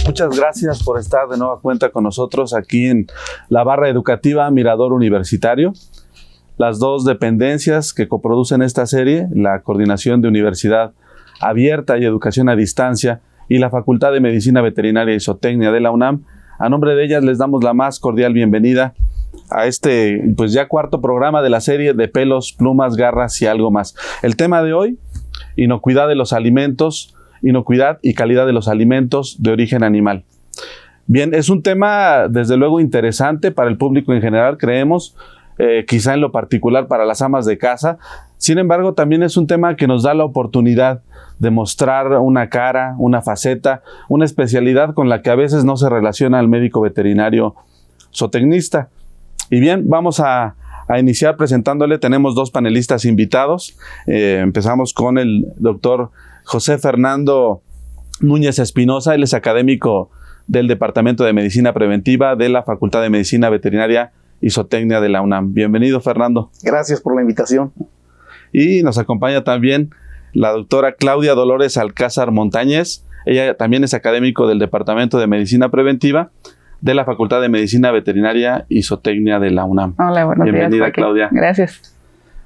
Muchas gracias por estar de nueva cuenta con nosotros aquí en la barra educativa Mirador Universitario. Las dos dependencias que coproducen esta serie, la Coordinación de Universidad Abierta y Educación a Distancia y la Facultad de Medicina Veterinaria y Zootecnia de la UNAM, a nombre de ellas les damos la más cordial bienvenida a este pues ya cuarto programa de la serie de pelos, plumas, garras y algo más. El tema de hoy, inocuidad de los alimentos, inocuidad y calidad de los alimentos de origen animal. Bien, es un tema desde luego interesante para el público en general, creemos, quizá en lo particular para las amas de casa. Sin embargo, también es un tema que nos da la oportunidad de mostrar una cara, una faceta, una especialidad con la que a veces no se relaciona el médico veterinario zootecnista. Y bien, vamos a iniciar presentándole. Tenemos dos panelistas invitados. Empezamos con el doctor José Fernando Núñez Espinosa. Él es académico del Departamento de Medicina Preventiva de la Facultad de Medicina Veterinaria y Zootecnia de la UNAM. Bienvenido, Fernando. Gracias por la invitación. Y nos acompaña también la doctora Claudia Dolores Alcázar Montañez. Ella también es académico del Departamento de Medicina Preventiva de la Facultad de Medicina Veterinaria y Zootecnia de la UNAM. Hola, buenos días. Bienvenida, Claudia. Gracias.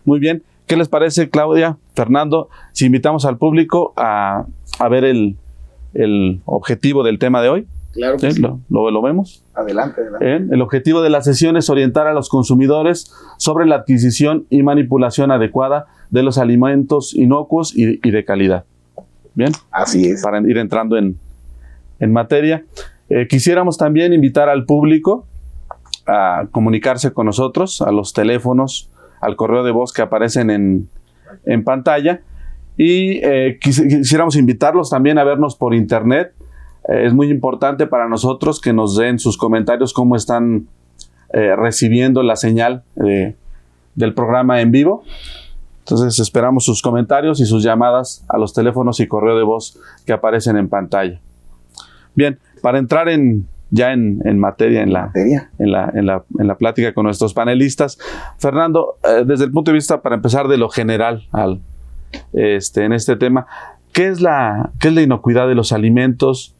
Muy bien. ¿Qué les parece, Claudia, Fernando, si invitamos al público a ver el objetivo del tema de hoy? Claro que sí. ¿Lo vemos? Adelante, adelante. El objetivo de la sesión es orientar a los consumidores sobre la adquisición y manipulación adecuada de los alimentos inocuos y de calidad. Bien. Así es. Para ir entrando en materia, quisiéramos también invitar al público a comunicarse con nosotros a los teléfonos, al correo de voz que aparecen en pantalla, y quisiéramos invitarlos también a vernos por internet. Es muy importante para nosotros que nos den sus comentarios cómo están recibiendo la señal del programa en vivo. Entonces esperamos sus comentarios y sus llamadas a los teléfonos y correo de voz que aparecen en pantalla. Bien, para entrar en materia, en la plática con nuestros panelistas, Fernando, desde el punto de vista, para empezar de lo general en este tema, ¿qué es la inocuidad de los alimentos?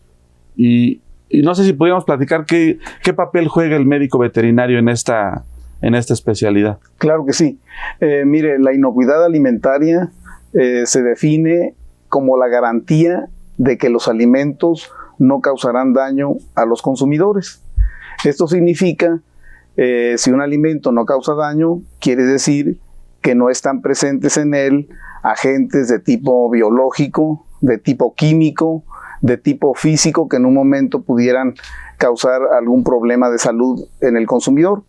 Y no sé si podríamos platicar qué papel juega el médico veterinario en esta especialidad. Claro que sí. Mire, la inocuidad alimentaria se define como la garantía de que los alimentos no causarán daño a los consumidores. Esto significa, si un alimento no causa daño, quiere decir que no están presentes en él agentes de tipo biológico, de tipo químico, de tipo físico que en un momento pudieran causar algún problema de salud en el consumidor.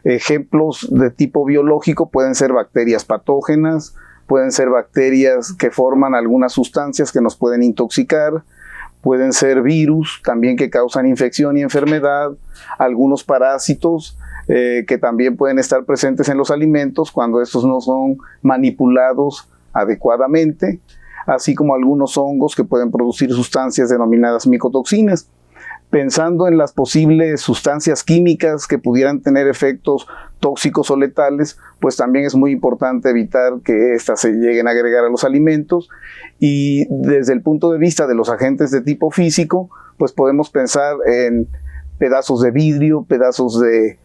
Ejemplos de tipo biológico pueden ser bacterias patógenas, pueden ser bacterias que forman algunas sustancias que nos pueden intoxicar, pueden ser virus también que causan infección y enfermedad, algunos parásitos que también pueden estar presentes en los alimentos cuando estos no son manipulados adecuadamente, así como algunos hongos que pueden producir sustancias denominadas micotoxinas. pensando en las posibles sustancias químicas que pudieran tener efectos tóxicos o letales, pues también es muy importante evitar que éstas se lleguen a agregar a los alimentos. Y desde el punto de vista de los agentes de tipo físico, pues podemos pensar en pedazos de vidrio, pedazos de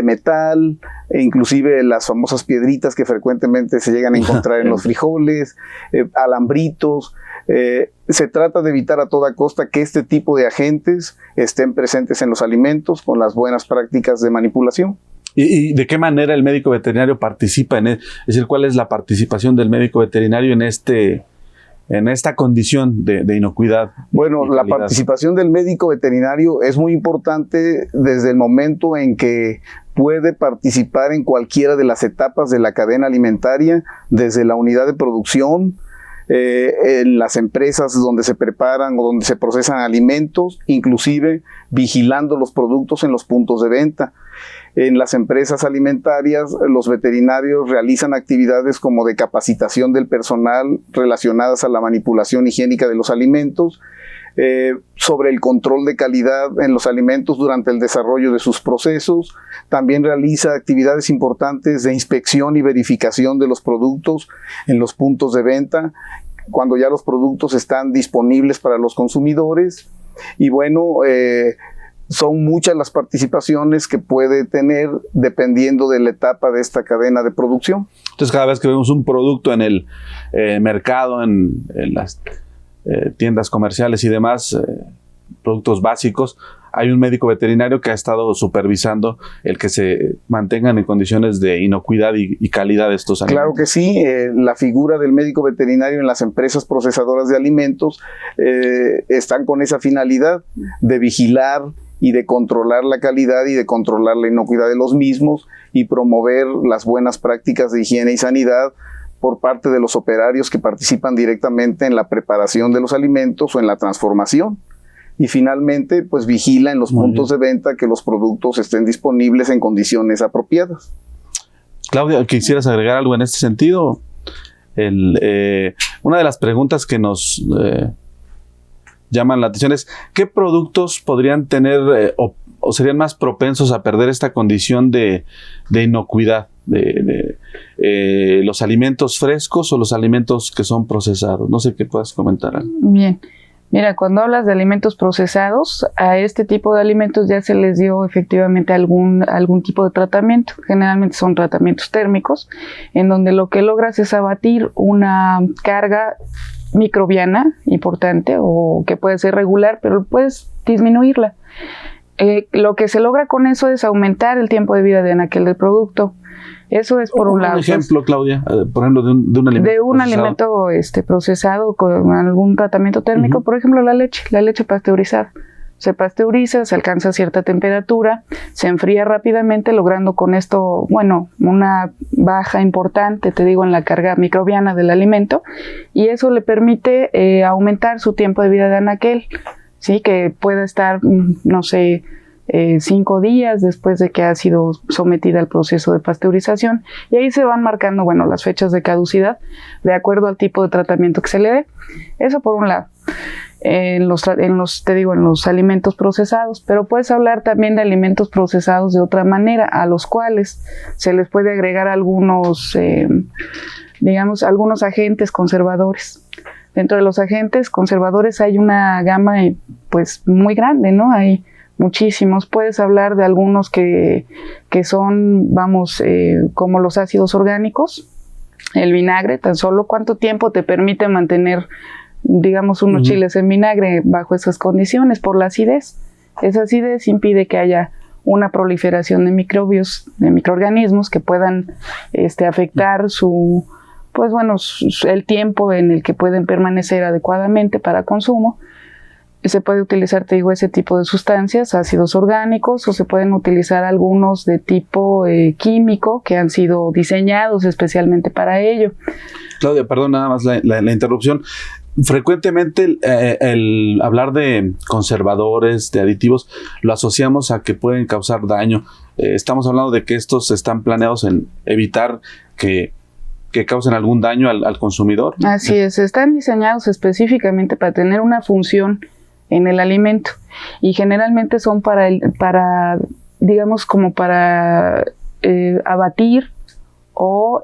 metal, e inclusive las famosas piedritas que frecuentemente se llegan a encontrar en los frijoles, alambritos. Se trata de evitar a toda costa que este tipo de agentes estén presentes en los alimentos con las buenas prácticas de manipulación. ¿Y de qué manera el médico veterinario participa es decir, cuál es la participación del médico veterinario en esta condición de inocuidad? Bueno, la participación del médico veterinario es muy importante desde el momento en que puede participar en cualquiera de las etapas de la cadena alimentaria, desde la unidad de producción, en las empresas donde se preparan o donde se procesan alimentos, inclusive vigilando los productos en los puntos de venta. En las empresas alimentarias, los veterinarios realizan actividades como de capacitación del personal relacionadas a la manipulación higiénica de los alimentos, sobre el control de calidad en los alimentos durante el desarrollo de sus procesos. También realiza actividades importantes de inspección y verificación de los productos en los puntos de venta, cuando ya los productos están disponibles para los consumidores. Y bueno, son muchas las participaciones que puede tener dependiendo de la etapa de esta cadena de producción. Entonces, cada vez que vemos un producto en el mercado, en las tiendas comerciales y demás, productos básicos, hay un médico veterinario que ha estado supervisando el que se mantengan en condiciones de inocuidad y calidad de estos alimentos. Claro que sí, la figura del médico veterinario en las empresas procesadoras de alimentos están con esa finalidad de vigilar y de controlar la calidad y de controlar la inocuidad de los mismos y promover las buenas prácticas de higiene y sanidad por parte de los operarios que participan directamente en la preparación de los alimentos o en la transformación. Y finalmente, pues vigila en los puntos de venta que los productos estén disponibles en condiciones apropiadas. Claudia, ¿quisieras agregar algo en este sentido? Una de las preguntas que nos llaman la atención es ¿qué productos podrían tener o serían más propensos a perder esta condición de inocuidad? ¿Los alimentos frescos o los alimentos que son procesados? No sé qué puedas comentar. Bien. Mira, cuando hablas de alimentos procesados, a este tipo de alimentos ya se les dio efectivamente algún tipo de tratamiento. Generalmente son tratamientos térmicos, en donde lo que logras es abatir una carga microbiana importante o que puede ser regular, pero puedes disminuirla. Lo que se logra con eso es aumentar el tiempo de vida de anaquel del producto. Eso es por un lado. Un ejemplo, Claudia, por ejemplo, de un alimento de un alimento procesado con algún tratamiento térmico, por ejemplo, la leche pasteurizada. Se pasteuriza, se alcanza cierta temperatura, se enfría rápidamente, logrando con esto, bueno, una baja importante, te digo, en la carga microbiana del alimento, y eso le permite aumentar su tiempo de vida de anaquel, ¿sí? Que puede estar, no sé, 5 días después de que ha sido sometida al proceso de pasteurización, y ahí se van marcando, bueno, las fechas de caducidad de acuerdo al tipo de tratamiento que se le dé. Eso por un lado. En los alimentos procesados, pero puedes hablar también de alimentos procesados de otra manera, a los cuales se les puede agregar algunos agentes conservadores. Dentro de los agentes conservadores hay una gama pues muy grande, ¿no? Hay muchísimos. Puedes hablar de algunos que son, como los ácidos orgánicos, el vinagre. Tan solo cuánto tiempo te permite mantener, digamos, unos chiles en vinagre bajo esas condiciones, por la acidez. Esa acidez impide que haya una proliferación de microbios, de microorganismos que puedan afectar el tiempo en el que pueden permanecer adecuadamente para consumo. Se puede utilizar, te digo, ese tipo de sustancias, ácidos orgánicos, o se pueden utilizar algunos de tipo químico que han sido diseñados especialmente para ello. Claudia, perdón nada más la interrupción. Frecuentemente el hablar de conservadores, de aditivos, lo asociamos a que pueden causar daño. Estamos hablando de que estos están planeados en evitar que causen algún daño al consumidor. Así es, están diseñados específicamente para tener una función en el alimento, y generalmente son para digamos, como para abatir o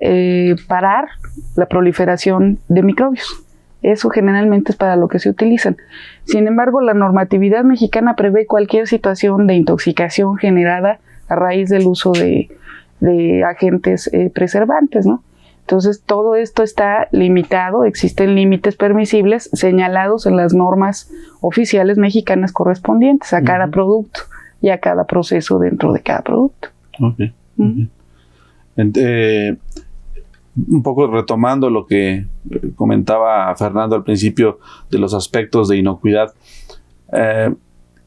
parar la proliferación de microbios. Eso generalmente es para lo que se utilizan. Sin embargo, la normatividad mexicana prevé cualquier situación de intoxicación generada a raíz del uso de agentes preservantes, ¿no? Entonces, todo esto está limitado, existen límites permisibles señalados en las normas oficiales mexicanas correspondientes a cada producto y a cada proceso dentro de cada producto. Okay. Un poco retomando lo que comentaba Fernando al principio de los aspectos de inocuidad,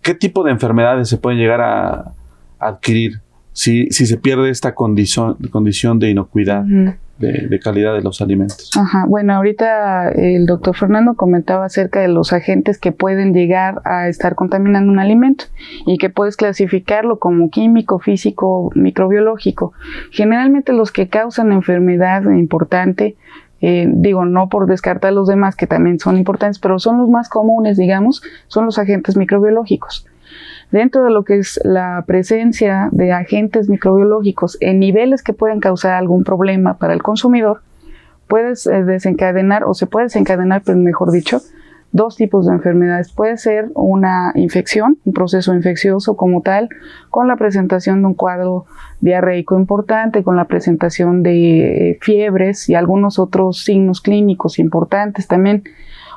¿qué tipo de enfermedades se pueden llegar a adquirir si se pierde esta condición de inocuidad, de calidad de los alimentos? Bueno, ahorita el doctor Fernando comentaba acerca de los agentes que pueden llegar a estar contaminando un alimento y que puedes clasificarlo como químico, físico, microbiológico. Generalmente los que causan enfermedad importante, no por descartar los demás que también son importantes, pero son los más comunes, digamos, son los agentes microbiológicos. Dentro de lo que es la presencia de agentes microbiológicos en niveles que pueden causar algún problema para el consumidor, puedes desencadenar, o se puede desencadenar, pero mejor dicho, dos tipos de enfermedades. Puede ser una infección, un proceso infeccioso como tal, con la presentación de un cuadro diarreico importante, con la presentación de fiebres y algunos otros signos clínicos importantes también.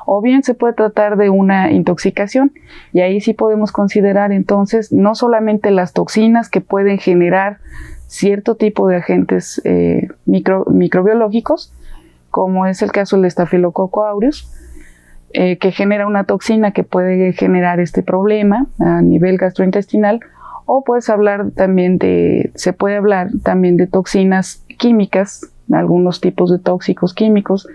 O bien se puede tratar de una intoxicación, y ahí sí podemos considerar entonces no solamente las toxinas que pueden generar cierto tipo de agentes microbiológicos, como es el caso del Staphylococcus aureus, que genera una toxina que puede generar este problema a nivel gastrointestinal, o se puede hablar también de toxinas químicas, algunos tipos de tóxicos químicos,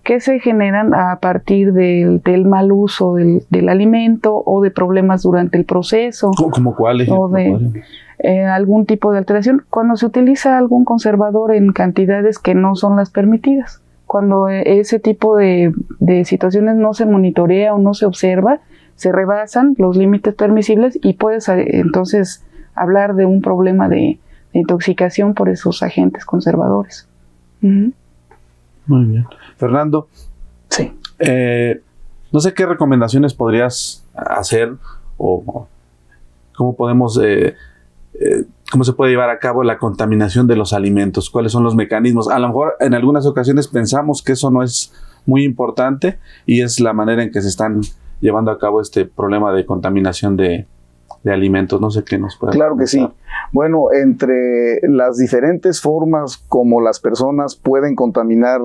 que se generan a partir del mal uso del alimento o de problemas durante el proceso. ¿Cómo cuál? O de algún tipo de alteración. Cuando se utiliza algún conservador en cantidades que no son las permitidas. Cuando ese tipo de situaciones no se monitorea o no se observa, se rebasan los límites permisibles y puedes entonces hablar de un problema de intoxicación por esos agentes conservadores. Muy bien. Fernando, sí. No sé qué recomendaciones podrías hacer o cómo podemos, cómo se puede llevar a cabo la contaminación de los alimentos, cuáles son los mecanismos. A lo mejor en algunas ocasiones pensamos que eso no es muy importante y es la manera en que se están llevando a cabo este problema de contaminación de alimentos. No sé qué nos puede Claro que sí. Bueno, entre las diferentes formas como las personas pueden contaminar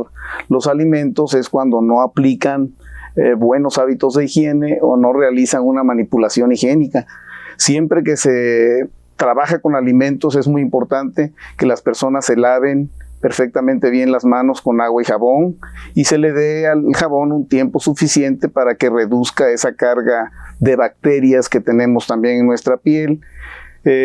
los alimentos es cuando no aplican buenos hábitos de higiene o no realizan una manipulación higiénica. Siempre que se trabaja con alimentos es muy importante que las personas se laven perfectamente bien las manos con agua y jabón y se le dé al jabón un tiempo suficiente para que reduzca esa carga de bacterias que tenemos también en nuestra piel.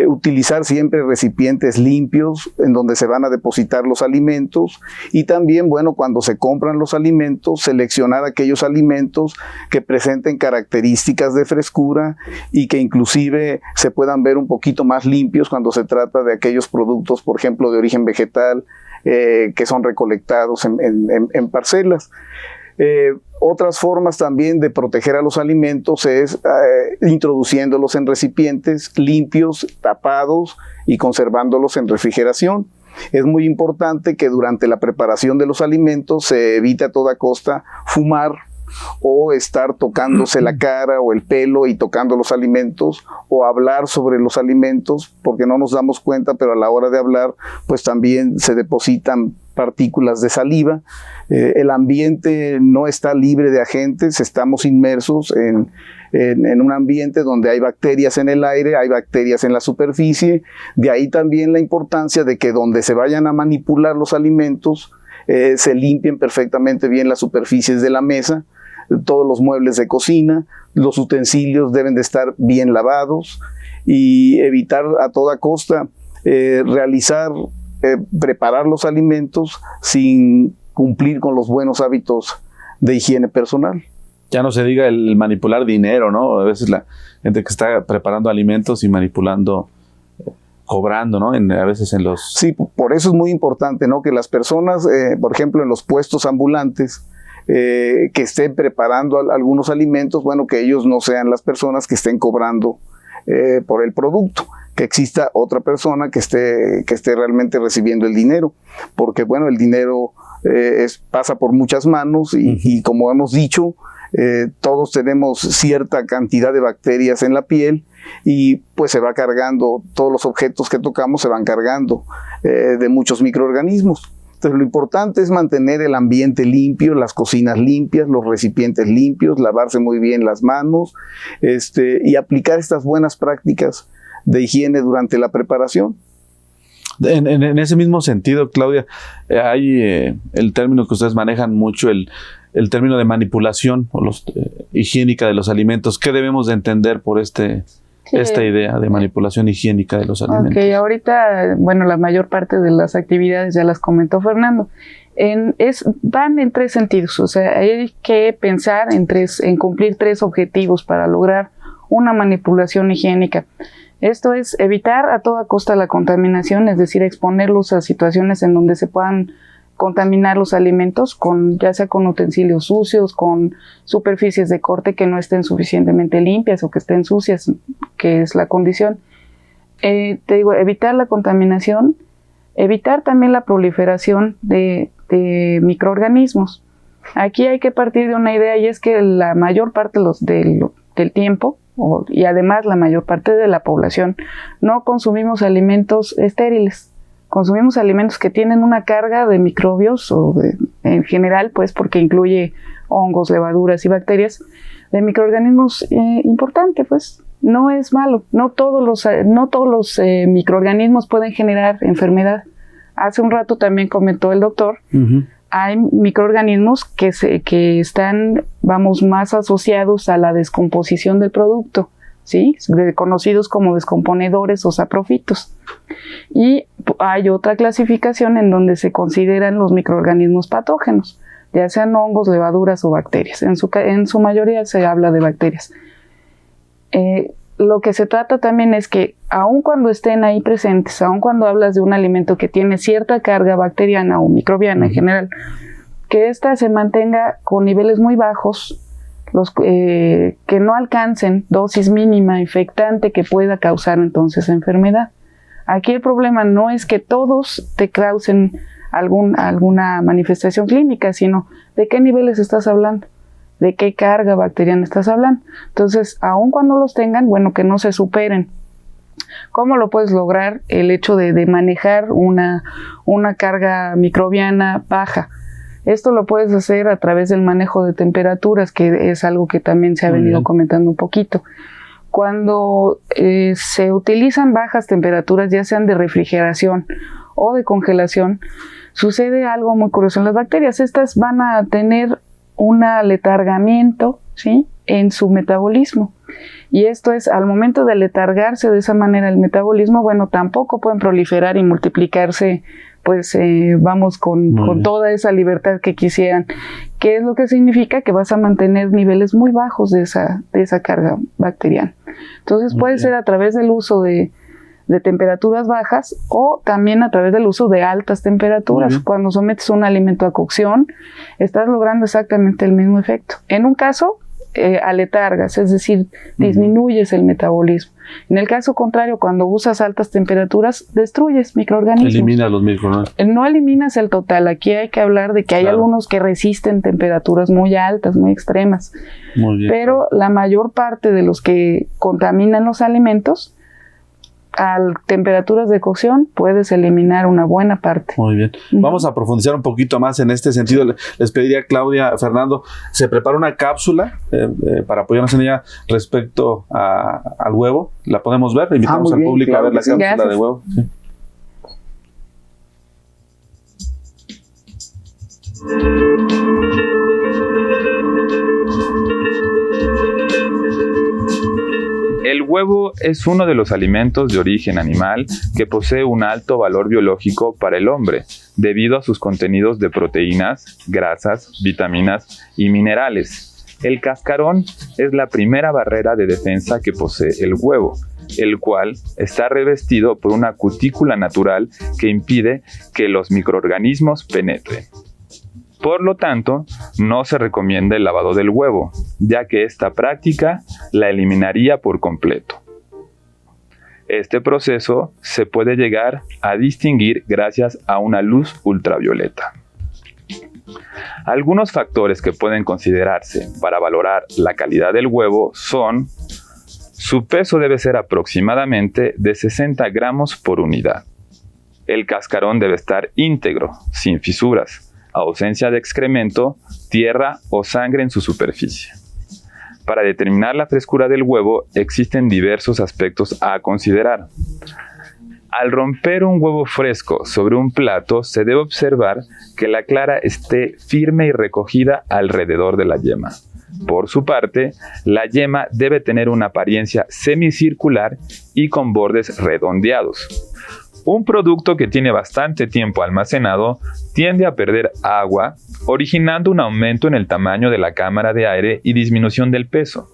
Utilizar siempre recipientes limpios en donde se van a depositar los alimentos y también, bueno, cuando se compran los alimentos, seleccionar aquellos alimentos que presenten características de frescura y que inclusive se puedan ver un poquito más limpios cuando se trata de aquellos productos, por ejemplo, de origen vegetal, que son recolectados en parcelas. Otras formas también de proteger a los alimentos es introduciéndolos en recipientes limpios, tapados y conservándolos en refrigeración. Es muy importante que durante la preparación de los alimentos se evite a toda costa fumar o estar tocándose la cara o el pelo y tocando los alimentos o hablar sobre los alimentos porque no nos damos cuenta, pero a la hora de hablar pues también se depositan partículas de saliva. El ambiente no está libre de agentes, estamos inmersos en un ambiente donde hay bacterias en el aire, hay bacterias en la superficie, de ahí también la importancia de que donde se vayan a manipular los alimentos se limpien perfectamente bien las superficies de la mesa, todos los muebles de cocina, los utensilios deben de estar bien lavados y evitar a toda costa preparar los alimentos sin cumplir con los buenos hábitos de higiene personal. Ya no se diga el manipular dinero, ¿no? A veces la gente que está preparando alimentos y manipulando, cobrando, ¿no? A veces en los... Sí, por eso es muy importante, ¿no? Que las personas, por ejemplo, en los puestos ambulantes, que estén preparando algunos alimentos, bueno, que ellos no sean las personas que estén cobrando por el producto, que exista otra persona que esté realmente recibiendo el dinero, porque bueno, el dinero pasa por muchas manos y como hemos dicho, todos tenemos cierta cantidad de bacterias en la piel y pues se va cargando, todos los objetos que tocamos se van cargando de muchos microorganismos. Entonces lo importante es mantener el ambiente limpio, las cocinas limpias, los recipientes limpios, lavarse muy bien las manos y aplicar estas buenas prácticas de higiene durante la preparación. En ese mismo sentido, Claudia, hay el término que ustedes manejan mucho, el término de manipulación o higiénica de los alimentos. ¿Qué debemos de entender por esta idea de manipulación higiénica de los alimentos? Ok, ahorita, bueno, la mayor parte de las actividades ya las comentó Fernando. Van en 3 sentidos, o sea, hay que pensar en cumplir 3 objetivos para lograr una manipulación higiénica. Esto es evitar a toda costa la contaminación, es decir, exponerlos a situaciones en donde se puedan contaminar los alimentos, ya sea con utensilios sucios, con superficies de corte que no estén suficientemente limpias o que estén sucias, que es la condición. Te digo, evitar la contaminación, evitar también la proliferación de microorganismos. Aquí hay que partir de una idea, y es que la mayor parte del tiempo, y además la mayor parte de la población, no consumimos alimentos estériles. Consumimos alimentos que tienen una carga de microbios, en general, pues porque incluye hongos, levaduras y bacterias, de microorganismos importante, pues. No es malo. No todos los microorganismos pueden generar enfermedad. Hace un rato también comentó el doctor, hay microorganismos que están, más asociados a la descomposición del producto, ¿sí? Conocidos como descomponedores o saprofitos. Y hay otra clasificación en donde se consideran los microorganismos patógenos, ya sean hongos, levaduras o bacterias. En su mayoría se habla de bacterias. Lo que se trata también es que, aun cuando estén ahí presentes, aun cuando hablas de un alimento que tiene cierta carga bacteriana o microbiana en general, que ésta se mantenga con niveles muy bajos, que no alcancen dosis mínima infectante que pueda causar entonces enfermedad. Aquí el problema no es que todos te causen alguna manifestación clínica, sino de qué niveles estás hablando, de qué carga bacteriana estás hablando. Entonces, aun cuando los tengan, bueno, que no se superen. ¿Cómo lo puedes lograr? El hecho de manejar una carga microbiana baja. Esto lo puedes hacer a través del manejo de temperaturas, que es algo que también se ha venido comentando un poquito. Cuando se utilizan bajas temperaturas, ya sean de refrigeración o de congelación, sucede algo muy curioso en las bacterias. Estas van a tener un aletargamiento, ¿sí?, en su metabolismo. Y esto es, al momento de aletargarse de esa manera el metabolismo, bueno, tampoco pueden proliferar y multiplicarse, pues con toda esa libertad que quisieran. ¿Qué es lo que significa? Que vas a mantener niveles muy bajos de esa carga bacteriana. Entonces puede ser a través del uso de temperaturas bajas o también a través del uso de altas temperaturas. Cuando sometes un alimento a cocción, estás logrando exactamente el mismo efecto. En un caso, aletargas, es decir, disminuyes el metabolismo. En el caso contrario, cuando usas altas temperaturas, destruyes microorganismos. Eliminas los microorganismos. No eliminas el total. Aquí hay que hablar de que hay algunos que resisten temperaturas muy altas, muy extremas. Muy bien. Pero la mayor parte de los que contaminan los alimentos, a temperaturas de cocción puedes eliminar una buena parte. Muy bien. Vamos a profundizar un poquito más en este sentido. Les pediría a Claudia, Fernando, se prepara una cápsula para apoyarnos en ella respecto al huevo. ¿La podemos ver? Invitamos al público a ver la cápsula de huevo. Sí. El huevo es uno de los alimentos de origen animal que posee un alto valor biológico para el hombre, debido a sus contenidos de proteínas, grasas, vitaminas y minerales. El cascarón es la primera barrera de defensa que posee el huevo, el cual está revestido por una cutícula natural que impide que los microorganismos penetren. Por lo tanto, no se recomienda el lavado del huevo, ya que esta práctica la eliminaría por completo. Este proceso se puede llegar a distinguir gracias a una luz ultravioleta. Algunos factores que pueden considerarse para valorar la calidad del huevo son: su peso debe ser aproximadamente de 60 gramos por unidad. El cascarón debe estar íntegro, sin fisuras, ausencia de excremento, tierra o sangre en su superficie. Para determinar la frescura del huevo existen diversos aspectos a considerar. Al romper un huevo fresco sobre un plato, se debe observar que la clara esté firme y recogida alrededor de la yema. Por su parte, la yema debe tener una apariencia semicircular y con bordes redondeados. Un producto que tiene bastante tiempo almacenado tiende a perder agua, originando un aumento en el tamaño de la cámara de aire y disminución del peso.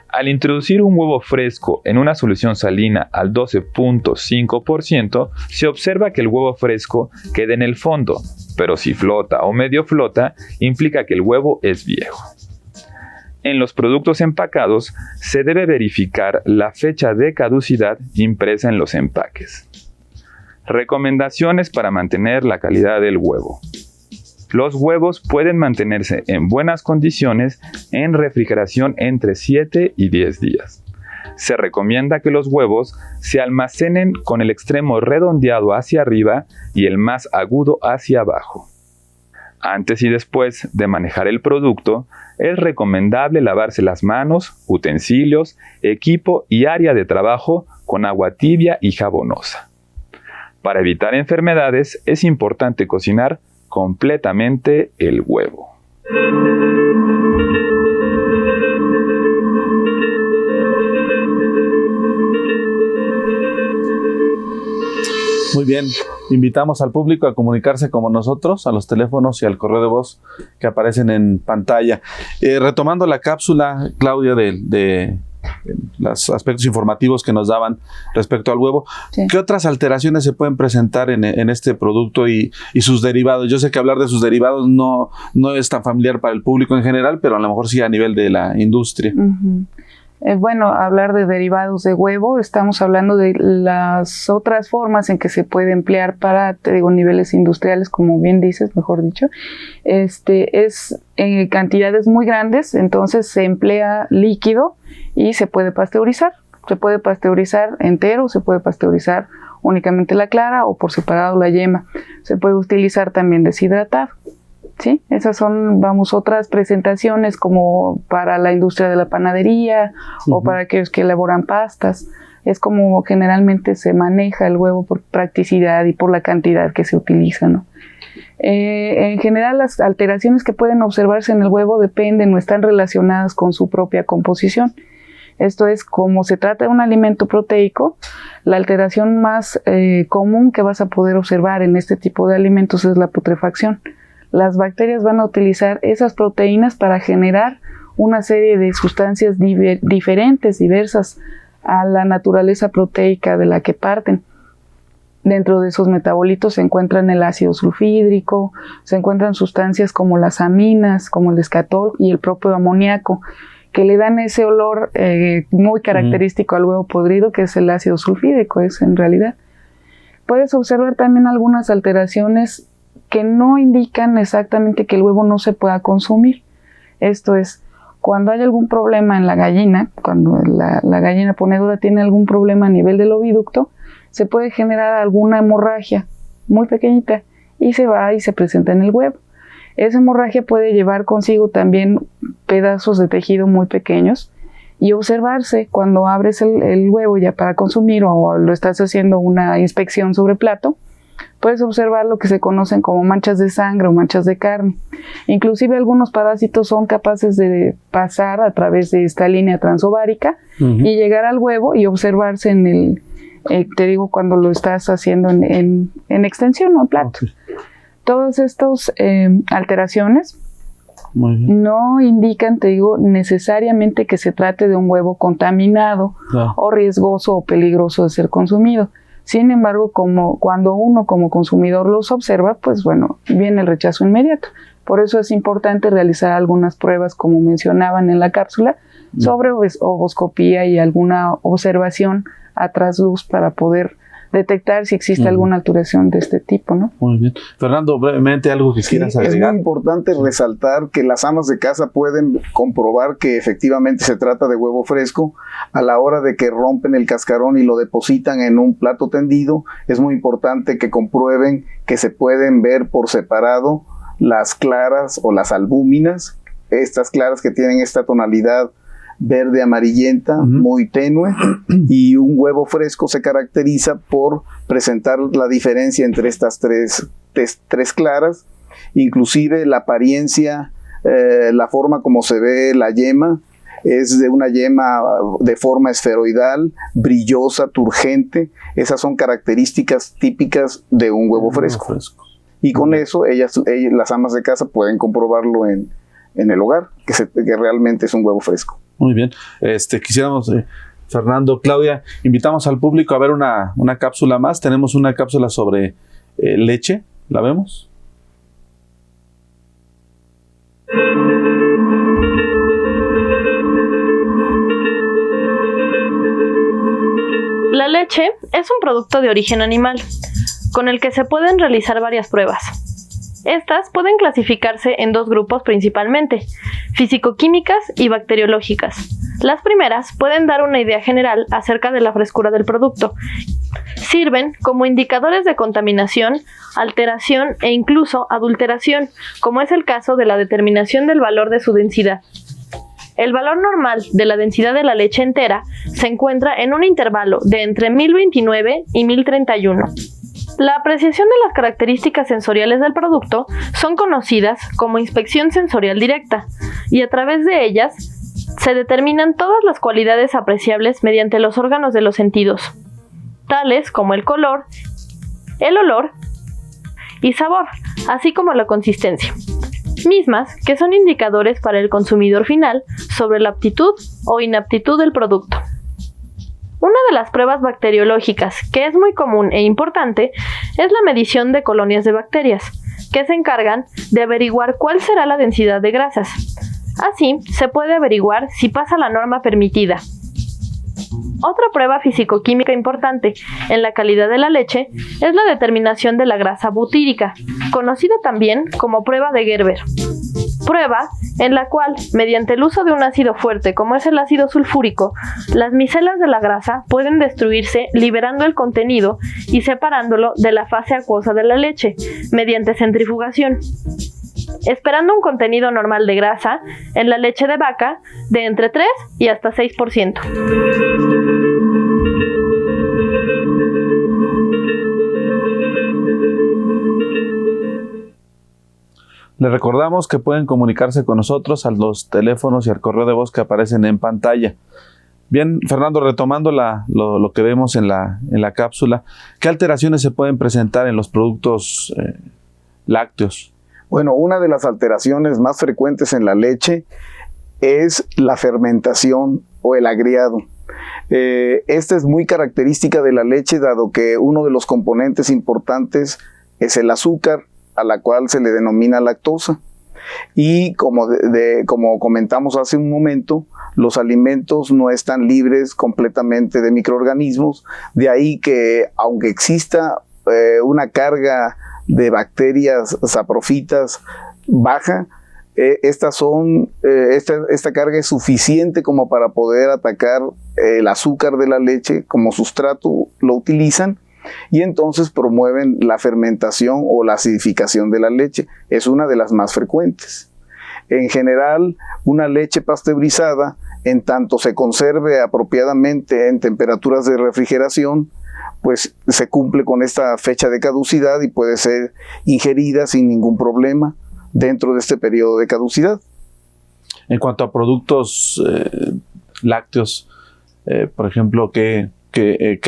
Al introducir un huevo fresco en una solución salina al 12.5%, se observa que el huevo fresco queda en el fondo, pero si flota o medio flota, implica que el huevo es viejo. En los productos empacados, se debe verificar la fecha de caducidad impresa en los empaques. Recomendaciones para mantener la calidad del huevo. Los huevos pueden mantenerse en buenas condiciones en refrigeración entre 7 y 10 días. Se recomienda que los huevos se almacenen con el extremo redondeado hacia arriba y el más agudo hacia abajo. Antes y después de manejar el producto, es recomendable lavarse las manos, utensilios, equipo y área de trabajo con agua tibia y jabonosa. Para evitar enfermedades, es importante cocinar completamente el huevo. Muy bien, invitamos al público a comunicarse con nosotros a los teléfonos y al correo de voz que aparecen en pantalla. Retomando la cápsula, Claudia, de los aspectos informativos que nos daban respecto al huevo, sí. ¿Qué otras alteraciones se pueden presentar en este producto y sus derivados? Yo sé que hablar de sus derivados no es tan familiar para el público en general, pero a lo mejor sí a nivel de la industria. Uh-huh. Bueno, hablar de derivados de huevo, estamos hablando de las otras formas en que se puede emplear para, niveles industriales, como bien dices, mejor dicho. Es en cantidades muy grandes, entonces se emplea líquido y se puede pasteurizar. Se puede pasteurizar entero, se puede pasteurizar únicamente la clara o por separado la yema. Se puede utilizar también deshidratado. Sí, esas son, otras presentaciones como para la industria de la panadería o para aquellos que elaboran pastas. Es como generalmente se maneja el huevo por practicidad y por la cantidad que se utiliza, ¿no? En general, las alteraciones que pueden observarse en el huevo dependen o están relacionadas con su propia composición. Esto es, como se trata de un alimento proteico, la alteración más común que vas a poder observar en este tipo de alimentos es la putrefacción. Las bacterias van a utilizar esas proteínas para generar una serie de sustancias diversas a la naturaleza proteica de la que parten. Dentro de esos metabolitos se encuentran el ácido sulfídrico, se encuentran sustancias como las aminas, como el escatol y el propio amoníaco, que le dan ese olor muy característico al huevo podrido, que es el ácido sulfídrico, es en realidad. Puedes observar también algunas alteraciones que no indican exactamente que el huevo no se pueda consumir. Esto es, cuando hay algún problema en la gallina, cuando la gallina ponedora tiene algún problema a nivel del oviducto, se puede generar alguna hemorragia muy pequeñita y se va y se presenta en el huevo. Esa hemorragia puede llevar consigo también pedazos de tejido muy pequeños y observarse cuando abres el huevo ya para consumir o lo estás haciendo una inspección sobre plato. Puedes observar lo que se conocen como manchas de sangre o manchas de carne. Inclusive algunos parásitos son capaces de pasar a través de esta línea transovárica y llegar al huevo y observarse en cuando lo estás haciendo en extensión o en plato. Okay. Todas estas alteraciones Muy bien. No indican, te digo, necesariamente que se trate de un huevo contaminado o riesgoso o peligroso de ser consumido. Sin embargo, cuando uno como consumidor los observa, pues bueno, viene el rechazo inmediato. Por eso es importante realizar algunas pruebas, como mencionaban en la cápsula, sobre ovoscopía y alguna observación a trasluz para poder detectar si existe alguna alteración de este tipo, ¿no? Muy bien. Fernando, brevemente, algo que quieras agregar. Es muy importante resaltar que las amas de casa pueden comprobar que efectivamente se trata de huevo fresco a la hora de que rompen el cascarón y lo depositan en un plato tendido. Es muy importante que comprueben que se pueden ver por separado las claras o las albúminas, estas claras que tienen esta tonalidad verde amarillenta, muy tenue, y un huevo fresco se caracteriza por presentar la diferencia entre estas tres claras, inclusive la apariencia, la forma como se ve la yema, es de una yema de forma esferoidal, brillosa, turgente. Esas son características típicas de un huevo fresco. Y con eso las amas de casa pueden comprobarlo en el hogar, que realmente es un huevo fresco. Muy bien. Quisiéramos, Fernando, Claudia, invitamos al público a ver una cápsula más. Tenemos una cápsula sobre leche. ¿La vemos? La leche es un producto de origen animal, con el que se pueden realizar varias pruebas. Estas pueden clasificarse en dos grupos principalmente, físico-químicas y bacteriológicas. Las primeras pueden dar una idea general acerca de la frescura del producto. Sirven como indicadores de contaminación, alteración e incluso adulteración, como es el caso de la determinación del valor de su densidad. El valor normal de la densidad de la leche entera se encuentra en un intervalo de entre 1029 y 1031. La apreciación de las características sensoriales del producto son conocidas como inspección sensorial directa, y a través de ellas se determinan todas las cualidades apreciables mediante los órganos de los sentidos, tales como el color, el olor y sabor, así como la consistencia, mismas que son indicadores para el consumidor final sobre la aptitud o inaptitud del producto. Una de las pruebas bacteriológicas que es muy común e importante es la medición de colonias de bacterias, que se encargan de averiguar cuál será la densidad de grasas. Así, se puede averiguar si pasa la norma permitida. Otra prueba físico-química importante en la calidad de la leche es la determinación de la grasa butírica, conocida también como prueba de Gerber. Prueba en la cual, mediante el uso de un ácido fuerte como es el ácido sulfúrico, las micelas de la grasa pueden destruirse liberando el contenido y separándolo de la fase acuosa de la leche mediante centrifugación, esperando un contenido normal de grasa en la leche de vaca de entre 3 y hasta 6%. Les recordamos que pueden comunicarse con nosotros a los teléfonos y al correo de voz que aparecen en pantalla. Bien, Fernando, retomando lo que vemos en la cápsula, ¿qué alteraciones se pueden presentar en los productos lácteos? Bueno, una de las alteraciones más frecuentes en la leche es la fermentación o el agriado. Esta es muy característica de la leche, dado que uno de los componentes importantes es el azúcar, a la cual se le denomina lactosa. Y como comentamos hace un momento, los alimentos no están libres completamente de microorganismos, de ahí que aunque exista una carga de bacterias saprofitas baja, esta carga es suficiente como para poder atacar el azúcar de la leche como sustrato, lo utilizan y entonces promueven la fermentación o la acidificación de la leche. Es una de las más frecuentes. En general, una leche pasteurizada, en tanto se conserve apropiadamente en temperaturas de refrigeración, pues se cumple con esta fecha de caducidad y puede ser ingerida sin ningún problema dentro de este periodo de caducidad. En cuanto a productos lácteos, por ejemplo, ¿qué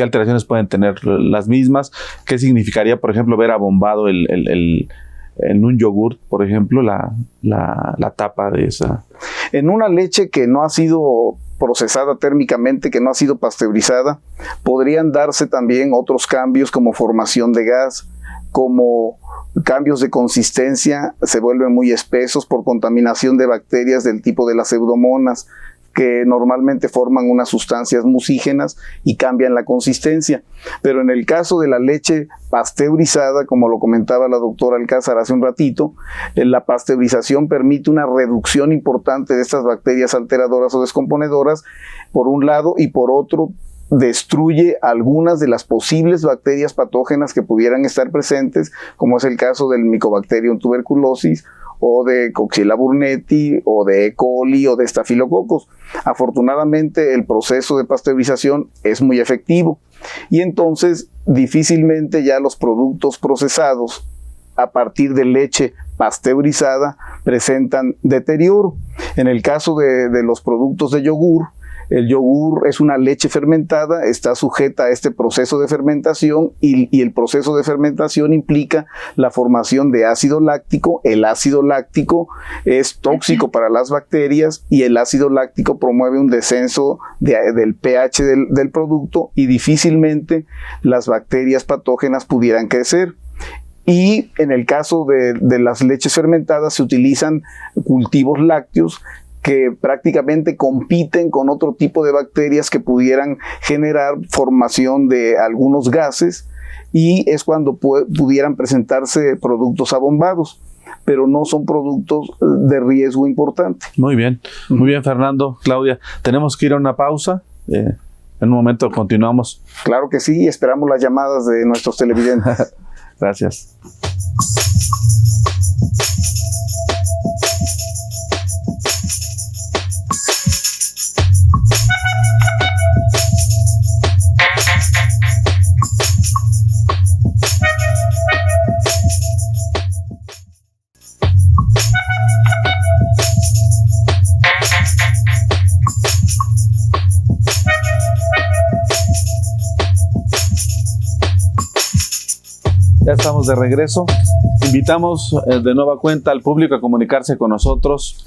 alteraciones pueden tener las mismas? ¿Qué significaría, por ejemplo, ver abombado el en un yogur, por ejemplo, la tapa de esa? En una leche que no ha sido procesada térmicamente, que no ha sido pasteurizada, podrían darse también otros cambios como formación de gas, como cambios de consistencia, se vuelven muy espesos por contaminación de bacterias del tipo de las pseudomonas, que normalmente forman unas sustancias mucígenas y cambian la consistencia. Pero en el caso de la leche pasteurizada, como lo comentaba la doctora Alcázar hace un ratito, la pasteurización permite una reducción importante de estas bacterias alteradoras o descomponedoras, por un lado, y por otro, destruye algunas de las posibles bacterias patógenas que pudieran estar presentes, como es el caso del Mycobacterium tuberculosis, o de Coxiella burnetii, o de E. coli, o de Staphylococcus. Afortunadamente, el proceso de pasteurización es muy efectivo, y entonces difícilmente ya los productos procesados a partir de leche pasteurizada presentan deterioro. En el caso de los productos de yogur, el yogur es una leche fermentada, está sujeta a este proceso de fermentación y el proceso de fermentación implica la formación de ácido láctico. El ácido láctico es tóxico para las bacterias y el ácido láctico promueve un descenso del pH del producto y difícilmente las bacterias patógenas pudieran crecer. Y en el caso de las leches fermentadas se utilizan cultivos lácteos que prácticamente compiten con otro tipo de bacterias que pudieran generar formación de algunos gases, y es cuando pudieran presentarse productos abombados, pero no son productos de riesgo importante. Muy bien, Fernando, Claudia. Tenemos que ir a una pausa. En un momento continuamos. Claro que sí, esperamos las llamadas de nuestros televidentes. Gracias. Ya estamos de regreso. Invitamos de nueva cuenta al público a comunicarse con nosotros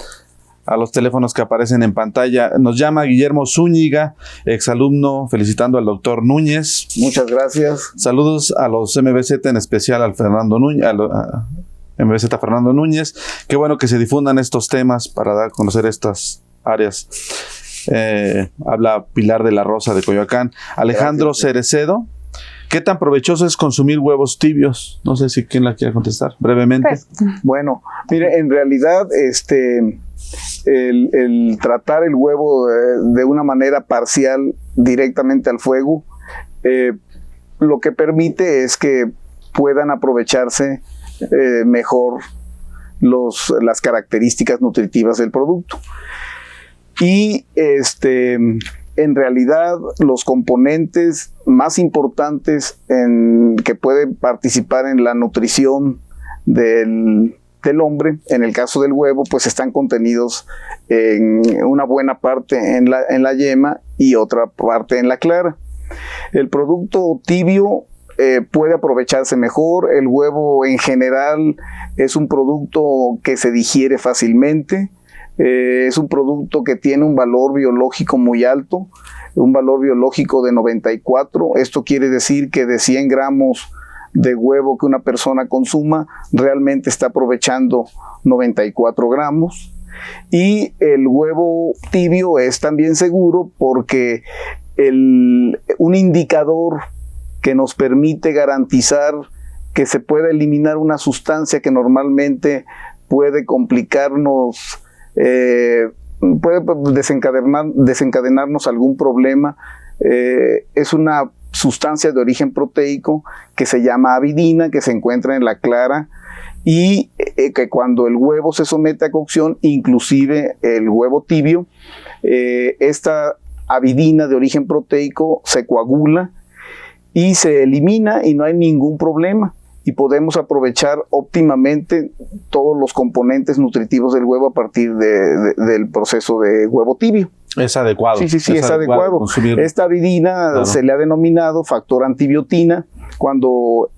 a los teléfonos que aparecen en pantalla. Nos llama Guillermo Zúñiga, exalumno, felicitando al doctor Núñez. Muchas gracias. Saludos a los MBZ, en especial al Fernando Núñez, a MBZ Fernando Núñez. Qué bueno que se difundan estos temas para dar a conocer estas áreas. Habla Pilar de la Rosa de Coyoacán. Alejandro Cerecedo. ¿Qué tan provechoso es consumir huevos tibios? No sé si quién la quiere contestar brevemente. Pues, bueno, mire, en realidad el tratar el huevo de una manera parcial directamente al fuego, lo que permite es que puedan aprovecharse mejor las características nutritivas del producto. Y en realidad los componentes más importantes que pueden participar en la nutrición del hombre, en el caso del huevo, pues están contenidos en una buena parte en la yema y otra parte en la clara. El producto tibio puede aprovecharse mejor. El huevo en general es un producto que se digiere fácilmente. Es un producto que tiene un valor biológico muy alto, un valor biológico de 94. Esto quiere decir que de 100 gramos de huevo que una persona consuma, realmente está aprovechando 94 gramos. Y el huevo tibio es también seguro porque un indicador que nos permite garantizar que se puede eliminar una sustancia que normalmente puede complicarnos, puede desencadenarnos algún problema, es una sustancia de origen proteico que se llama avidina, que se encuentra en la clara, y que cuando el huevo se somete a cocción, inclusive el huevo tibio, esta avidina de origen proteico se coagula y se elimina y no hay ningún problema. Y podemos aprovechar óptimamente todos los componentes nutritivos del huevo a partir del proceso de huevo tibio. Es adecuado. Sí, es adecuado. Esta avidina se le ha denominado factor antibiotina Cuando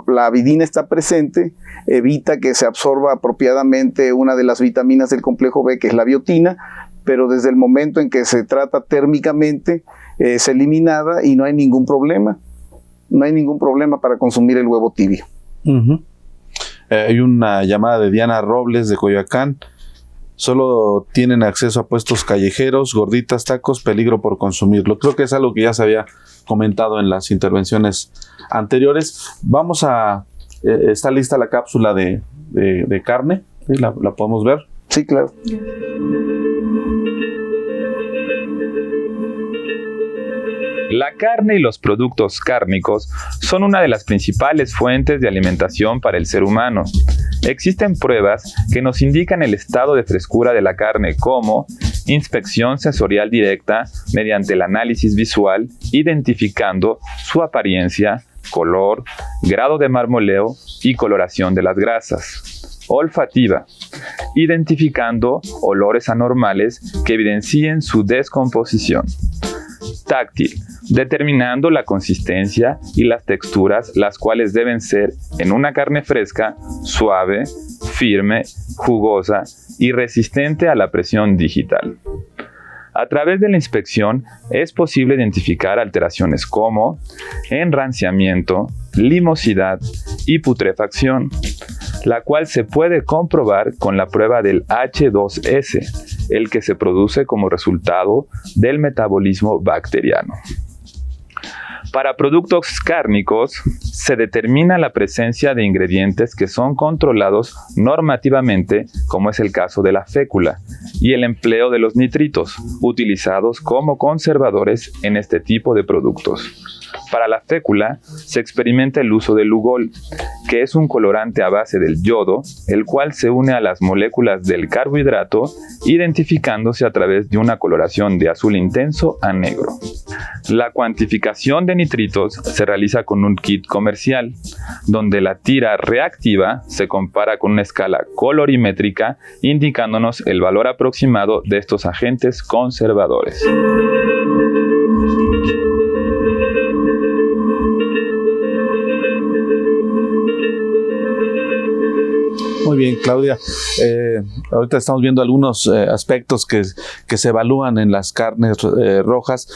la avidina está presente, evita que se absorba apropiadamente una de las vitaminas del complejo B, que es la biotina, pero desde el momento en que se trata térmicamente, es eliminada y no hay ningún problema. No hay ningún problema para consumir el huevo tibio. Hay una llamada de Diana Robles de Coyoacán. Solo tienen acceso a puestos callejeros, gorditas, tacos, peligro por consumirlo. Creo que es algo que ya se había comentado en las intervenciones anteriores. Vamos a... ¿está lista la cápsula de carne? ¿Sí? ¿La podemos ver? Sí, claro. La carne y los productos cárnicos son una de las principales fuentes de alimentación para el ser humano. Existen pruebas que nos indican el estado de frescura de la carne, como inspección sensorial directa mediante el análisis visual, identificando su apariencia, color, grado de marmoleo y coloración de las grasas. Olfativa, identificando olores anormales que evidencien su descomposición. Táctil, determinando la consistencia y las texturas, las cuales deben ser en una carne fresca, suave, firme, jugosa y resistente a la presión digital. A través de la inspección es posible identificar alteraciones como enranciamiento, limosidad y putrefacción, la cual se puede comprobar con la prueba del H2S, el que se produce como resultado del metabolismo bacteriano. Para productos cárnicos, se determina la presencia de ingredientes que son controlados normativamente, como es el caso de la fécula, y el empleo de los nitritos, utilizados como conservadores en este tipo de productos. Para la fécula, se experimenta el uso del Lugol, que es un colorante a base del yodo, el cual se une a las moléculas del carbohidrato, identificándose a través de una coloración de azul intenso a negro. La cuantificación de nitritos se realiza con un kit comercial, donde la tira reactiva se compara con una escala colorimétrica, indicándonos el valor aproximado de estos agentes conservadores. Muy bien, Claudia. Ahorita estamos viendo algunos aspectos que se evalúan en las carnes rojas.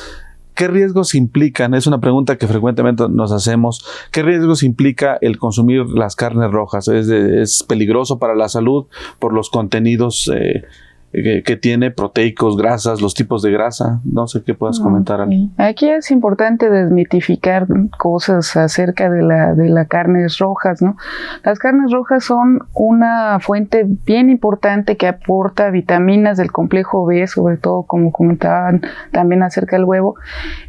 ¿Qué riesgos implican? Es una pregunta que frecuentemente nos hacemos. ¿Qué riesgos implica el consumir las carnes rojas? ¿Es peligroso para la salud por los contenidos que tiene, proteicos, grasas, los tipos de grasa? No sé qué puedas comentar. Okay. Aquí es importante desmitificar cosas acerca de las carnes rojas, ¿no? Las carnes rojas son una fuente bien importante que aporta vitaminas del complejo B, sobre todo como comentaban también acerca del huevo,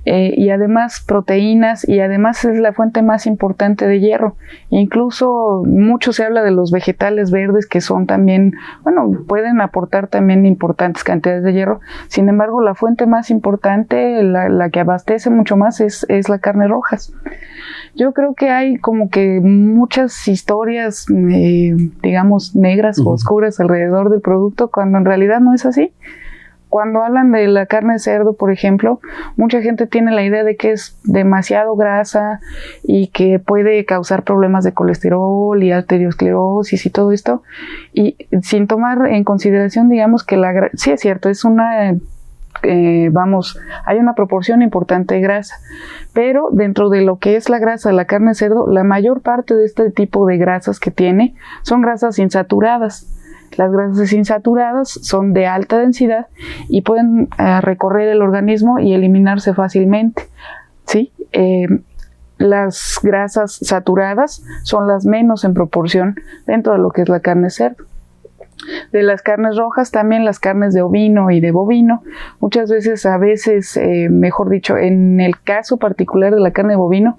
y además proteínas, y además es la fuente más importante de hierro. Incluso mucho se habla de los vegetales verdes, que son también, pueden aportar también importantes cantidades de hierro. Sin embargo, la fuente más importante, la que abastece mucho más, es la carne rojas. Yo creo que hay como que muchas historias, digamos, negras o oscuras alrededor del producto, cuando en realidad no es así. Cuando hablan de la carne de cerdo, por ejemplo, mucha gente tiene la idea de que es demasiado grasa y que puede causar problemas de colesterol y arteriosclerosis y todo esto, y sin tomar en consideración, digamos, que sí es cierto, es una... hay una proporción importante de grasa, pero dentro de lo que es la grasa de la carne de cerdo, la mayor parte de este tipo de grasas que tiene son grasas insaturadas. Las grasas insaturadas son de alta densidad y pueden recorrer el organismo y eliminarse fácilmente, ¿sí? Las grasas saturadas son las menos en proporción dentro de lo que es la carne de cerdo. De las carnes rojas, también las carnes de ovino y de bovino, muchas veces, mejor dicho, en el caso particular de la carne de bovino,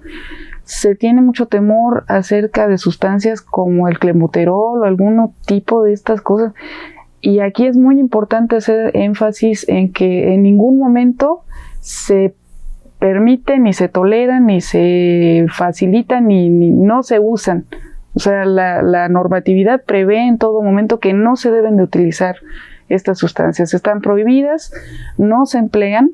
se tiene mucho temor acerca de sustancias como el clenbuterol o algún tipo de estas cosas. Y aquí es muy importante hacer énfasis en que en ningún momento se permiten, ni se toleran, ni se facilitan, ni no se usan. O sea, la normatividad prevé en todo momento que no se deben de utilizar estas sustancias. Están prohibidas, no se emplean,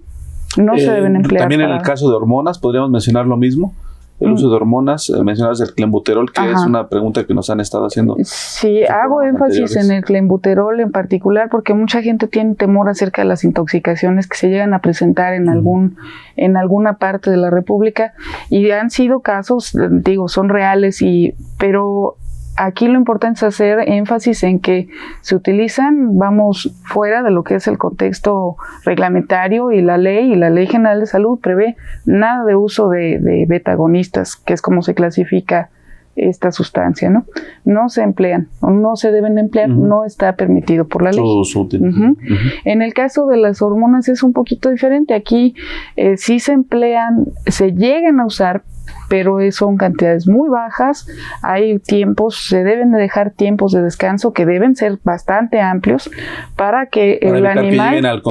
no se deben emplear. También en el caso de hormonas, ¿podríamos mencionar lo mismo? el uso de hormonas. Mencionabas el clenbuterol, que es una pregunta que nos han estado haciendo. Sí, hago énfasis en el clenbuterol en particular porque mucha gente tiene temor acerca de las intoxicaciones que se llegan a presentar en alguna parte de la República, y han sido casos, digo, son reales, pero aquí lo importante es hacer énfasis en que se utilizan, vamos, fuera de lo que es el contexto reglamentario, y la Ley General de Salud prevé nada de uso de beta-agonistas, que es como se clasifica esta sustancia, ¿no? No se emplean, o no se deben emplear, no está permitido por la ley. En el caso de las hormonas es un poquito diferente. Aquí sí se emplean, se llegan a usar, pero son cantidades muy bajas. Hay tiempos, se deben de dejar tiempos de descanso que deben ser bastante amplios para que el animal,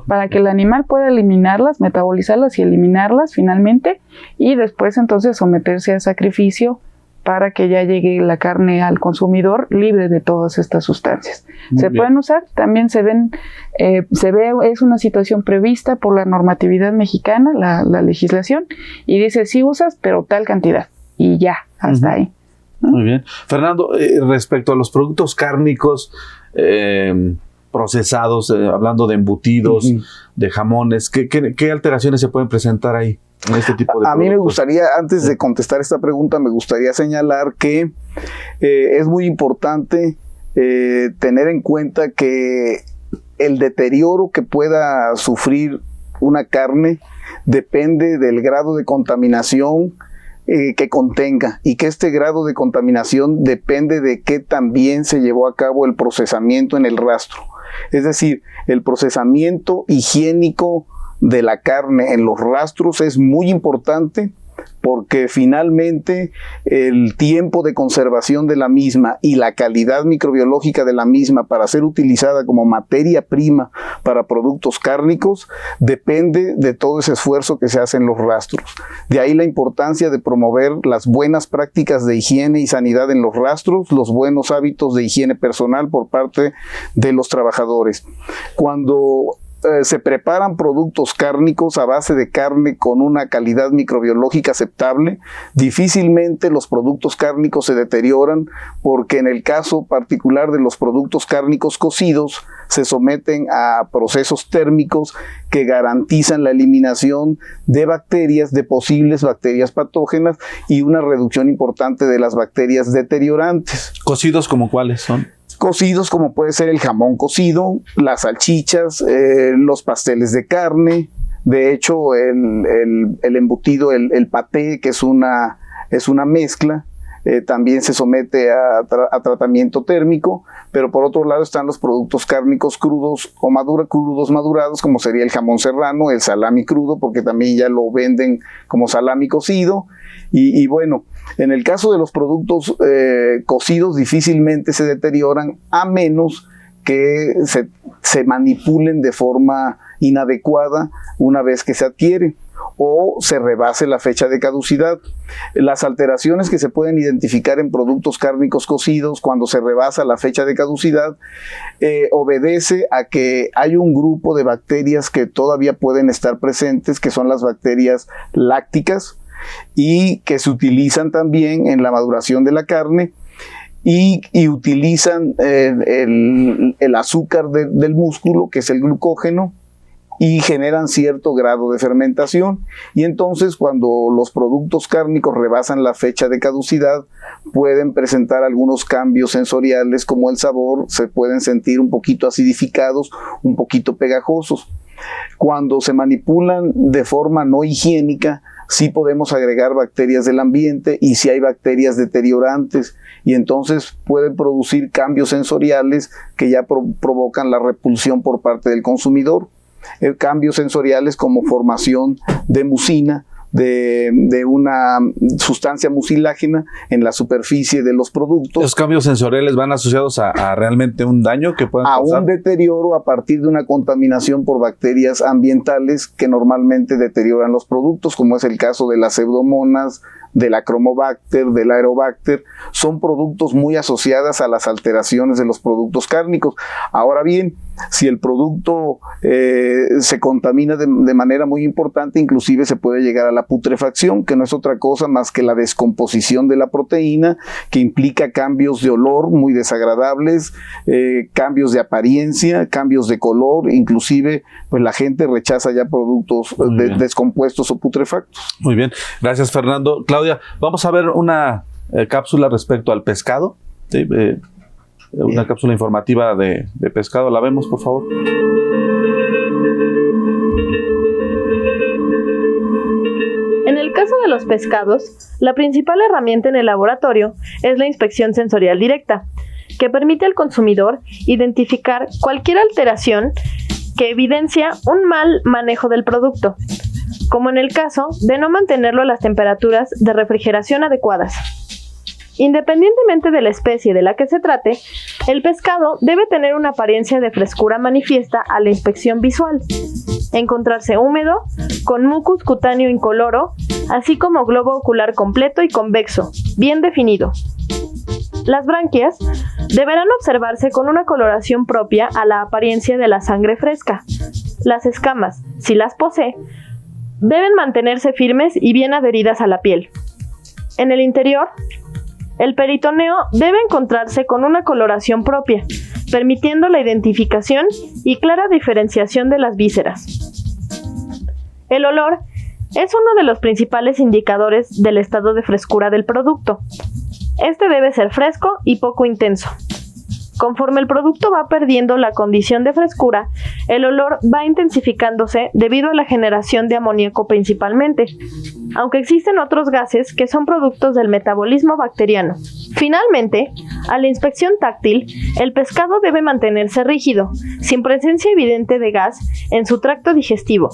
para que el animal pueda eliminarlas, metabolizarlas y eliminarlas finalmente, y después entonces someterse a sacrificio para que ya llegue la carne al consumidor libre de todas estas sustancias. Pueden usar, también se ve, es una situación prevista por la normatividad mexicana, la legislación, y dice, sí usas, pero tal cantidad, y ya, hasta ahí. Muy bien. Fernando, respecto a los productos cárnicos procesados, hablando de embutidos, de jamones, ¿qué alteraciones se pueden presentar ahí? En este tipo de productos. Mí me gustaría, antes de contestar esta pregunta, me gustaría señalar que es muy importante tener en cuenta que el deterioro que pueda sufrir una carne depende del grado de contaminación que contenga, y que este grado de contaminación depende de qué también se llevó a cabo el procesamiento en el rastro. Es decir, el procesamiento higiénico de la carne en los rastros es muy importante, porque finalmente el tiempo de conservación de la misma y la calidad microbiológica de la misma para ser utilizada como materia prima para productos cárnicos depende de todo ese esfuerzo que se hace en los rastros. De ahí la importancia de promover las buenas prácticas de higiene y sanidad en los rastros, los buenos hábitos de higiene personal por parte de los trabajadores. Cuando se preparan productos cárnicos a base de carne con una calidad microbiológica aceptable, difícilmente los productos cárnicos se deterioran, porque en el caso particular de los productos cárnicos cocidos se someten a procesos térmicos que garantizan la eliminación de bacterias, de posibles bacterias patógenas, y una reducción importante de las bacterias deteriorantes. ¿Cocidos como cuáles son? Cocidos como puede ser el jamón cocido, las salchichas, los pasteles de carne. De hecho, el embutido, el paté, que es una mezcla, también se somete a tratamiento térmico. Pero por otro lado están los productos cárnicos crudos o crudos madurados, como sería el jamón serrano, el salami crudo, porque también ya lo venden como salami cocido. Y bueno, en el caso de los productos cocidos difícilmente se deterioran, a menos que se manipulen de forma inadecuada una vez que se adquiere, o se rebase la fecha de caducidad. Las alteraciones que se pueden identificar en productos cárnicos cocidos cuando se rebasa la fecha de caducidad obedece a que hay un grupo de bacterias que todavía pueden estar presentes, que son las bacterias lácticas, y que se utilizan también en la maduración de la carne, y utilizan el azúcar del músculo, que es el glucógeno, y generan cierto grado de fermentación. Y entonces, cuando los productos cárnicos rebasan la fecha de caducidad, pueden presentar algunos cambios sensoriales, como el sabor, se pueden sentir un poquito acidificados, un poquito pegajosos. Cuando se manipulan de forma no higiénica, sí podemos agregar bacterias del ambiente, y sí hay bacterias deteriorantes, y entonces pueden producir cambios sensoriales que ya provocan la repulsión por parte del consumidor. Cambios sensoriales como formación de mucina, de una sustancia mucilágena en la superficie de los productos. ¿Los cambios sensoriales van asociados a realmente un daño que pueden causar? A un deterioro a partir de una contaminación por bacterias ambientales que normalmente deterioran los productos, como es el caso de las pseudomonas, de la Chromobacter, del Aerobacter. Son productos muy asociadas a las alteraciones de los productos cárnicos. Ahora bien, Si el producto se contamina de manera muy importante, inclusive se puede llegar a la putrefacción, que no es otra cosa más que la descomposición de la proteína, que implica cambios de olor muy desagradables, cambios de apariencia, cambios de color, inclusive pues la gente rechaza ya productos descompuestos o putrefactos. Muy bien, gracias Fernando. Claudia, vamos a ver una cápsula respecto al pescado. ¿Sí? Una cápsula informativa de pescado. ¿La vemos, por favor? En el caso de los pescados, la principal herramienta en el laboratorio es la inspección sensorial directa, que permite al consumidor identificar cualquier alteración que evidencia un mal manejo del producto, como en el caso de no mantenerlo a las temperaturas de refrigeración adecuadas. Independientemente de la especie de la que se trate, el pescado debe tener una apariencia de frescura manifiesta a la inspección visual, encontrarse húmedo, con mucus cutáneo incoloro, así como globo ocular completo y convexo, bien definido. Las branquias deberán observarse con una coloración propia a la apariencia de la sangre fresca. Las escamas, si las posee, deben mantenerse firmes y bien adheridas a la piel. En el interior, el peritoneo debe encontrarse con una coloración propia, permitiendo la identificación y clara diferenciación de las vísceras. El olor es uno de los principales indicadores del estado de frescura del producto. Este debe ser fresco y poco intenso. Conforme el producto va perdiendo la condición de frescura, el olor va intensificándose debido a la generación de amoníaco principalmente, aunque existen otros gases que son productos del metabolismo bacteriano. Finalmente, a la inspección táctil, el pescado debe mantenerse rígido, sin presencia evidente de gas en su tracto digestivo,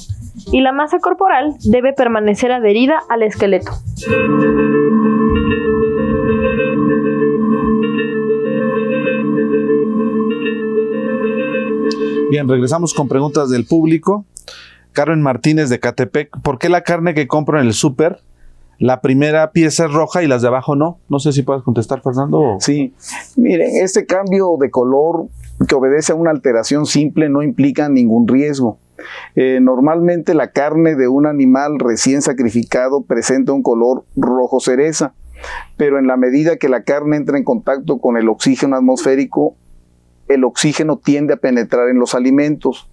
y la masa corporal debe permanecer adherida al esqueleto. Bien, regresamos con preguntas del público. Carmen Martínez de Catepec, ¿por qué la carne que compro en el súper, la primera pieza es roja y las de abajo no? No sé si puedes contestar, Fernando. Sí, miren, este cambio de color que obedece a una alteración simple no implica ningún riesgo. Normalmente la carne de un animal recién sacrificado presenta un color rojo cereza, pero en la medida que la carne entra en contacto con el oxígeno atmosférico, el oxígeno tiende a penetrar en los alimentos.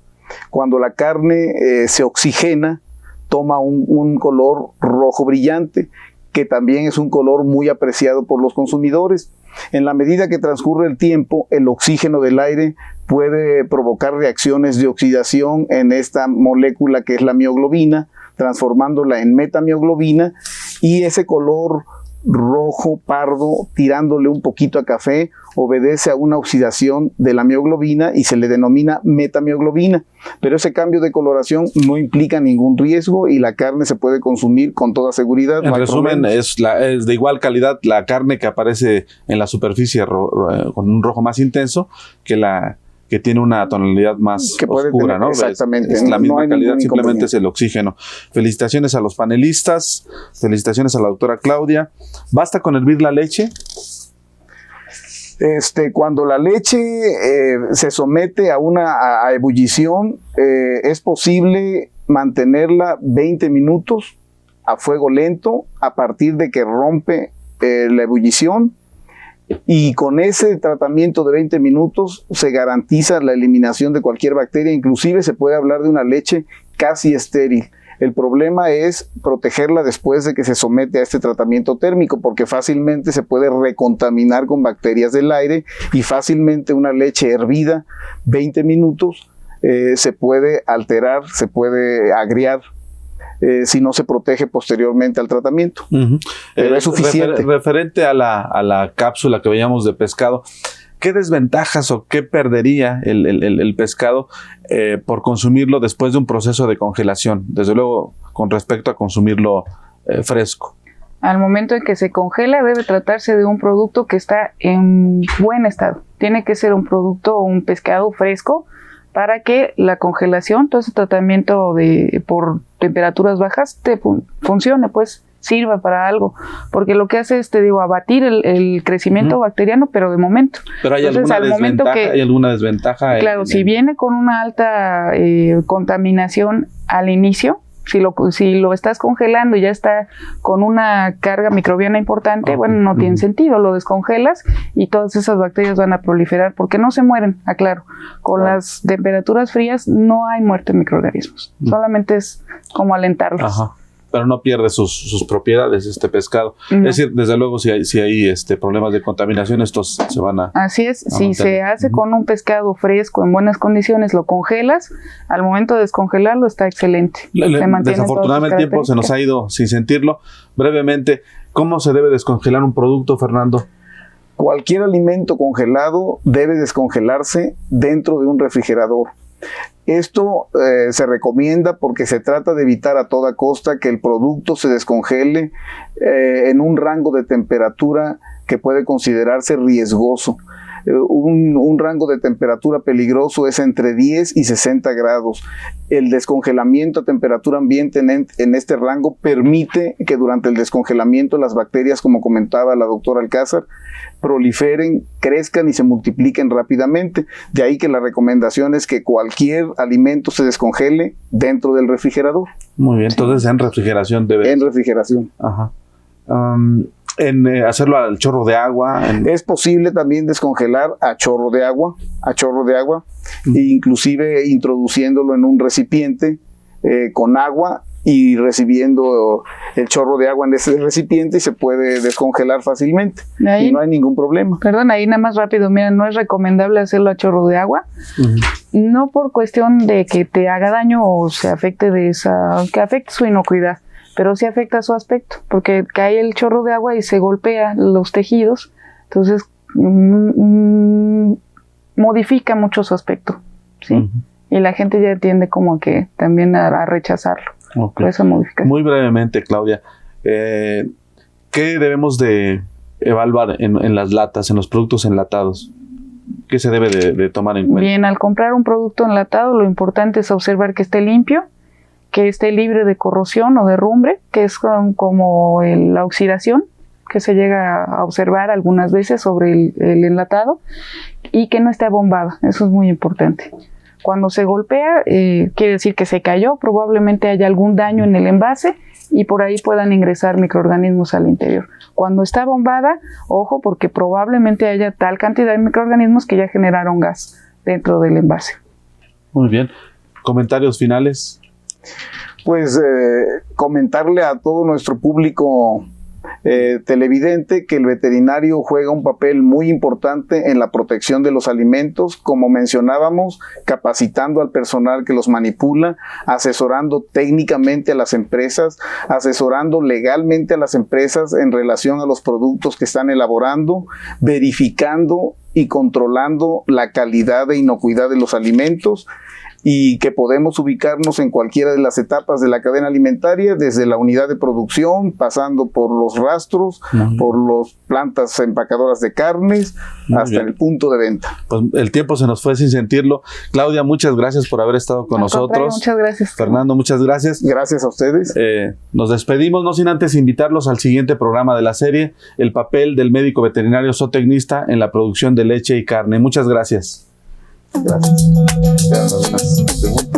Cuando la carne se oxigena, toma un color rojo brillante, que también es un color muy apreciado por los consumidores. En la medida que transcurre el tiempo, el oxígeno del aire puede provocar reacciones de oxidación en esta molécula que es la mioglobina, transformándola en metamioglobina, y ese color rojo, pardo, tirándole un poquito a café, obedece a una oxidación de la mioglobina y se le denomina metamioglobina. Pero ese cambio de coloración no implica ningún riesgo y la carne se puede consumir con toda seguridad. En resumen, es de igual calidad la carne que aparece en la superficie con un rojo más intenso que la que tiene una tonalidad más oscura, ¿no? Exactamente. Es la misma calidad, simplemente es el oxígeno. Felicitaciones a los panelistas, felicitaciones a la doctora Claudia. ¿Basta con hervir la leche? Cuando la leche se somete a ebullición, es posible mantenerla 20 minutos a fuego lento a partir de que rompe la ebullición. Y con ese tratamiento de 20 minutos se garantiza la eliminación de cualquier bacteria, inclusive se puede hablar de una leche casi estéril. El problema es protegerla después de que se somete a este tratamiento térmico, porque fácilmente se puede recontaminar con bacterias del aire y fácilmente una leche hervida 20 minutos se puede alterar, se puede agriar. Si no se protege posteriormente al tratamiento. Pero es suficiente. Referente a la cápsula que veíamos de pescado, ¿qué desventajas o qué perdería el pescado por consumirlo después de un proceso de congelación? Desde luego, con respecto a consumirlo fresco. Al momento en que se congela, debe tratarse de un producto que está en buen estado. Tiene que ser un producto o un pescado fresco, para que la congelación, todo ese tratamiento por temperaturas bajas, funcione, pues, sirva para algo, porque lo que hace es, te digo, abatir el crecimiento bacteriano, pero de momento. Pero hay Entonces, ¿hay alguna desventaja? Claro, si viene con una alta contaminación al inicio, si lo estás congelando y ya está con una carga microbiana importante, bueno, no tiene sentido, lo descongelas y todas esas bacterias van a proliferar porque no se mueren, aclaro. Con las temperaturas frías no hay muerte de microorganismos, solamente es como alentarlos. Ajá. Pero no pierde sus propiedades este pescado. No. Es decir, desde luego, si hay problemas de contaminación, estos se van a... Así es, si mantener. se hace con un pescado fresco, en buenas condiciones, lo congelas, al momento de descongelarlo está excelente. Desafortunadamente el tiempo se nos ha ido sin sentirlo. Brevemente, ¿cómo se debe descongelar un producto, Fernando? Cualquier alimento congelado debe descongelarse dentro de un refrigerador. Esto se recomienda porque se trata de evitar a toda costa que el producto se descongele en un rango de temperatura que puede considerarse riesgoso. Un rango de temperatura peligroso es entre 10 y 60 grados. El descongelamiento a temperatura ambiente en este rango permite que durante el descongelamiento las bacterias, como comentaba la doctora Alcázar, proliferen, crezcan y se multipliquen rápidamente. De ahí que la recomendación es que cualquier alimento se descongele dentro del refrigerador. Muy bien, entonces en refrigeración debe... En refrigeración. Ajá. Hacerlo al chorro de agua. Es posible también descongelar a chorro de agua, e inclusive introduciéndolo en un recipiente con agua y recibiendo el chorro de agua en ese recipiente y se puede descongelar fácilmente Ahí, y no hay ningún problema. Perdón, ahí nada más rápido, mira, no es recomendable hacerlo a chorro de agua, no por cuestión de que te haga daño o se afecte que afecte su inocuidad, pero sí afecta su aspecto, porque cae el chorro de agua y se golpea los tejidos, entonces modifica mucho su aspecto, ¿sí? Y la gente ya tiende como que también a rechazarlo. Okay. Por esa modificación. Muy brevemente, Claudia, ¿qué debemos de evaluar en las latas, en los productos enlatados? ¿Qué se debe de tomar en cuenta? Bien, al comprar un producto enlatado, lo importante es observar que esté limpio, que esté libre de corrosión o derrumbre, que es como la oxidación que se llega a observar algunas veces sobre el enlatado, y que no esté abombada. Eso es muy importante. Cuando se golpea, quiere decir que se cayó, probablemente haya algún daño en el envase y por ahí puedan ingresar microorganismos al interior. Cuando está bombada, ojo, porque probablemente haya tal cantidad de microorganismos que ya generaron gas dentro del envase. Muy bien. ¿Comentarios finales? Pues comentarle a todo nuestro público televidente que el veterinario juega un papel muy importante en la protección de los alimentos, como mencionábamos, capacitando al personal que los manipula, asesorando técnicamente a las empresas, asesorando legalmente a las empresas en relación a los productos que están elaborando, verificando y controlando la calidad e inocuidad de los alimentos, y que podemos ubicarnos en cualquiera de las etapas de la cadena alimentaria, desde la unidad de producción, pasando por los rastros, por las plantas empacadoras de carnes, hasta el punto de venta. Pues el tiempo se nos fue sin sentirlo. Claudia, muchas gracias por haber estado con nosotros. Muchas gracias. Fernando, muchas gracias. Gracias a ustedes. Nos despedimos, no sin antes invitarlos al siguiente programa de la serie, el papel del médico veterinario zootecnista en la producción de leche y carne. Muchas gracias. Gracias. ¿Algunas preguntas?